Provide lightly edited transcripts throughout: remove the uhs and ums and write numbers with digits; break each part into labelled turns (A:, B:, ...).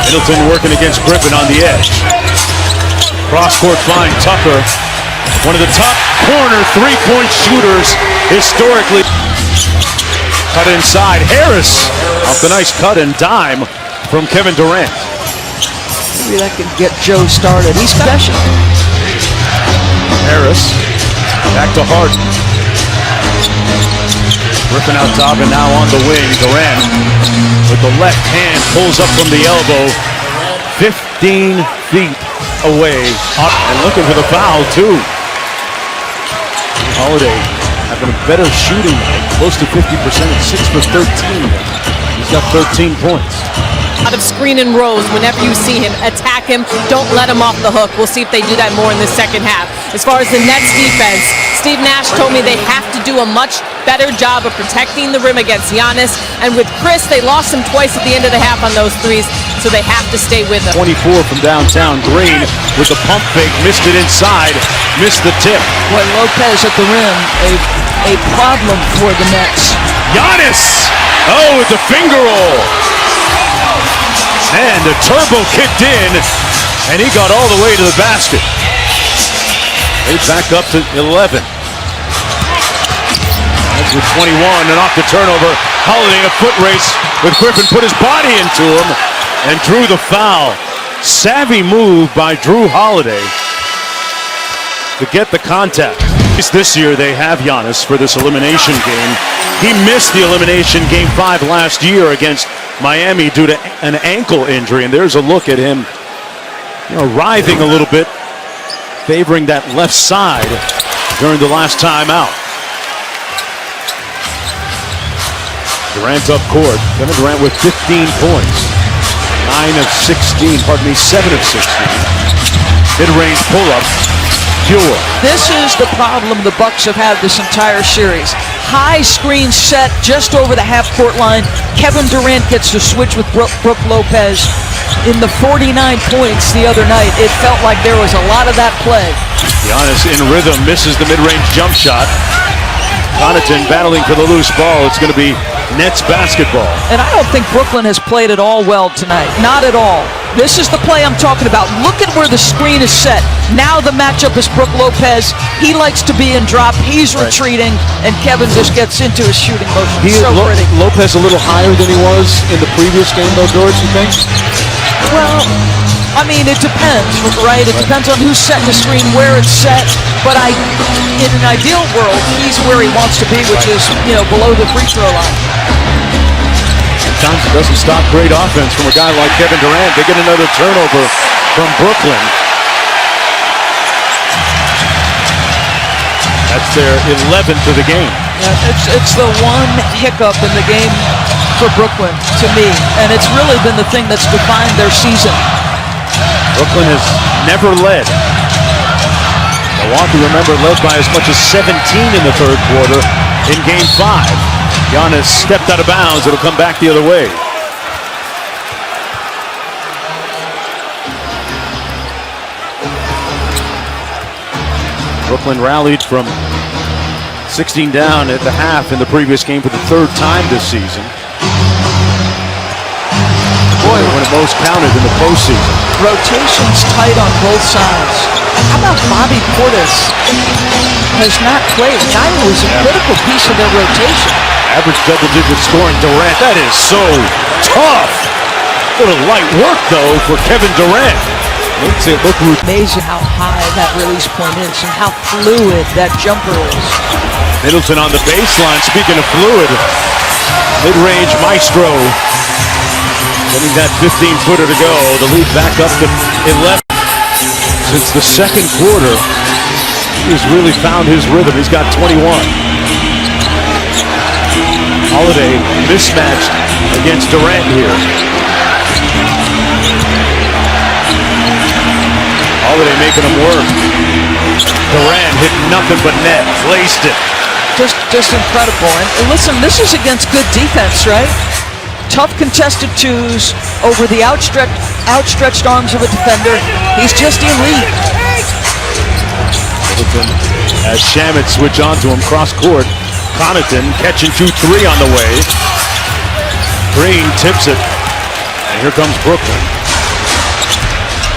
A: Middleton working against Griffin on the edge. Cross-court find, Tucker. One of the top corner three-point shooters historically. Cut inside, Harris. Off the nice cut and dime from Kevin Durant.
B: Maybe that can get Joe started. He's special.
A: Harris, back to Harden. Griffin out top and now on the wing. Durant with the left hand pulls up from the elbow. 15 feet away. Up and looking for the foul too. Holiday having a better shooting night, close to 50%, 6 for 13. He's got 13 points.
C: Out of screen and rolls whenever you see him, attack him, don't let him off the hook. We'll see if they do that more in the second half. As far as the Nets defense, Steve Nash told me they have to do a much better job of protecting the rim against Giannis. And with Chris, they lost him twice at the end of the half on those threes, so they have to stay with him.
A: 24 from downtown. Green with the pump fake, missed it inside, missed the tip.
B: Boy, Lopez at the rim, a problem for the Nets.
A: Giannis! Oh, with the finger roll. And the turbo kicked in, and he got all the way to the basket. They back up to 11. That's with 21, and off the turnover. Holiday in a foot race with Griffin, put his body into him, and drew the foul. Savvy move by Drew Holiday to get the contact. This year they have Giannis for this elimination game. He missed the elimination game 5 last year against Miami due to an ankle injury, and there's a look at him, writhing a little bit, favoring that left side during the last time out. Durant up court. Kevin Durant with 15 points. 9 of 16, 7 of 16. Mid-range pull-up, pure.
B: This is the problem the Bucks have had this entire series. High screen set just over the half-court line. Kevin Durant gets to switch with Brook Lopez. In the 49 points the other night, it felt like there was a lot of that play.
A: Giannis in rhythm, misses the mid-range jump shot. Connaughton battling for the loose ball. It's going to be Nets basketball.
B: And I don't think Brooklyn has played at all well tonight. Not at all. This is the play I'm talking about. Look at where the screen is set. Now the matchup is Brook Lopez. He likes to be in drop. He's retreating, and Kevin just gets into his shooting motion. Pretty.
A: Lopez a little higher than he was in the previous game, though, George, you think?
B: Well, I mean, it depends, right? It depends on who's setting the screen, where it's set. But in an ideal world, he's where he wants to be, which is, below the free throw line.
A: Sometimes it doesn't stop great offense from a guy like Kevin Durant. They get another turnover from Brooklyn. That's their 11th of the game.
B: Yeah, it's the one hiccup in the game for Brooklyn, to me. And it's really been the thing that's defined their season.
A: Brooklyn has never led. Milwaukee, remember, led by as much as 17 in the third quarter in Game 5. Giannis stepped out of bounds. It'll come back the other way. Brooklyn rallied from 16 down at the half in the previous game for the 3rd time this season. Boy, when it most counted in the postseason.
B: Rotation's tight on both sides. How about Bobby Portis? Has not played. Guy who was a critical piece of their rotation.
A: Average double-digit scoring. Durant, that is so tough. What a light work, though, for Kevin Durant. Makes it look
B: amazing how high that release point is and how fluid that jumper is.
A: Middleton on the baseline. Speaking of fluid, mid-range maestro. Getting that 15-footer to go. The lead back up to 11. Since the second quarter, he's really found his rhythm. He's got 21. Holiday mismatched against Durant here. Holiday making him work. Durant hit nothing but net, placed it.
B: Just incredible. And listen, this is against good defense, right? Tough contested twos over the outstretched arms of a defender. He's just elite.
A: Middleton as Shamet switch onto him cross court. Connaughton catching 2-3 on the way. Green tips it. And here comes Brooklyn.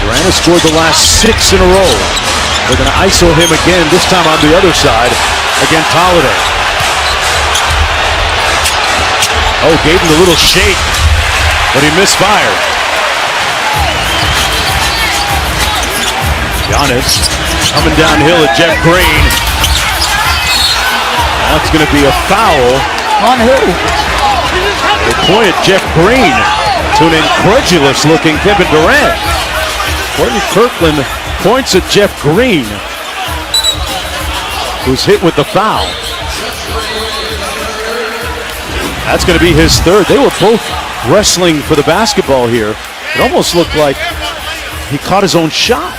A: Durant has scored the last 6 in a row. They're going to ISO him again, this time on the other side against Holiday. Oh, gave him a little shake, but he misfired. Giannis coming downhill at Jeff Green. That's going to be a foul.
B: On who?
A: They point at Jeff Green to an incredulous-looking Kevin Durant. Courtney Kirkland points at Jeff Green, who's hit with the foul. That's going to be his third. They were both wrestling for the basketball here. It almost looked like he caught his own shot.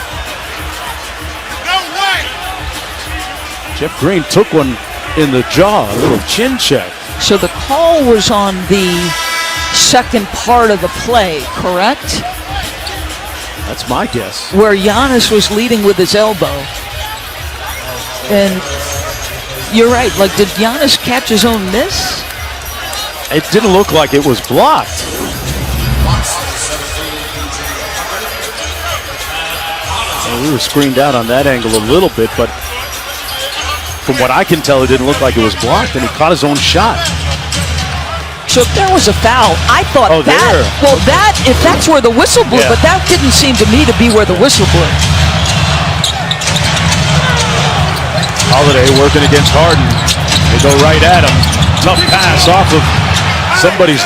A: Jeff Green took one in the jaw, a little chin check.
B: So the call was on the second part of the play, correct?
A: That's my guess.
B: Where Giannis was leading with his elbow. And you're right, like, did Giannis catch his own miss?
A: It didn't look like it was blocked. Well, we were screened out on that angle a little bit, but from what I can tell, it didn't look like it was blocked, and he caught his own shot.
B: So if there was a foul, I thought if that's where the whistle blew, but that didn't seem to me to be where the whistle blew.
A: Holiday working against Harden. They go right at him. Tough pass off of somebody's